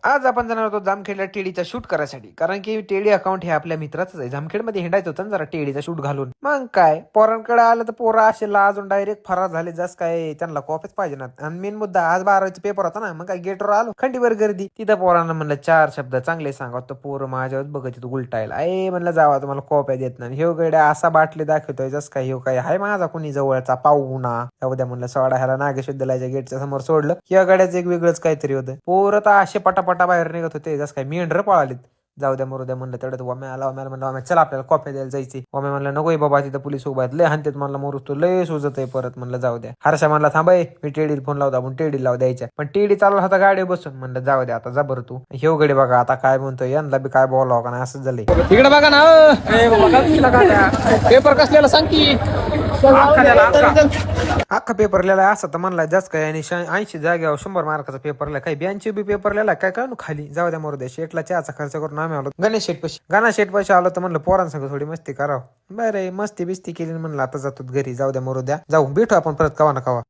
आज आपण जाणार होतो जामखेडला टेडीचा शूट करायसाठी, कारण की टेडी अकाउंट हे आपल्या मित्राचंच आहे. जामखेडमध्ये हिंडायचं होतं ना जरा टेडीचा शूट घालून. मग काय पोरांकडे आलं तर पोरं असे लाजून डायरेक्ट फरार झाले, जस काय त्यांना कॉफीच पाहिजे ना. आणि मेन मुद्दा आज 12वीचा पेपर होता ना, मग काय गेटवर आलो, खंडीवर गर्दी. तिथं पोरांना म्हणलं 4 शब्द चांगले सांगा, तर पोरं माझ्यावर बघत येतो उलटायला. म्हणलं जावा, तुम्हाला कॉप्या देत नाही. ह्यो गड्या असा बाटली दाखवतोय जस काय ह्यो काय हाय माझा कुणी जवळचा पाहुणा. जाऊ द्या म्हणलं, सोडा ह्याला नागेश विद्यालयाच्या गेटच्या समोर सोडलं. या गाड्याचं एक वेगळंच काहीतरी होतं. पोरं तर असे पटापटा बाहेर निघत होते जस काय मेंढर पळालीत. जाऊ द्या मरू द्या म्हणलं, तेवढ्यात वम्या आला. वम्याला म्हणलं, वम्या चला आपल्याला कॉफी द्यायला जायची. वम्या म्हणलं नको बाबा, तिथं पोलीस उभा आहेत, लय हानतेत म्हणलं, मोरूस तो लय सुजत आहे परत. म्हणलं जाऊ द्या. हर्षा म्हणला थांबाय, मी टेडीला फोन लावतो, आपण टेडीला लावू द्यायच्या. पण टेडी चालला होता गाडी बसून. म्हणलं जाऊ द्या आता, जा बरं तू. ह्यो गडी बघा आता काय म्हणतोय, यांना बी काय बोलावं का नाही असं झालंय. इकडे बघा ना, पेपर कसलेला सांग की. अख्खा पेपर लिहिला असं तर म्हणला जास्त काय, आणि 80 जागेवर 100 मार्काचा पेपर लिहिला. काही 82 बी पेपर लिहिला काय काय खाली. जाऊ द्या मरू द्या. शेटला चहाचा खर्च करून आम्ही आलो गणेश शेट पैसे आलो, तर म्हणलं पोरांसंग थोडी मस्ती करावं. बरं मस्ती बिस्ती केली, म्हणलं आता जातो घरी. जाऊ द्या मरू द्या, जाऊ भेटू आपण परत कवा ना कवा.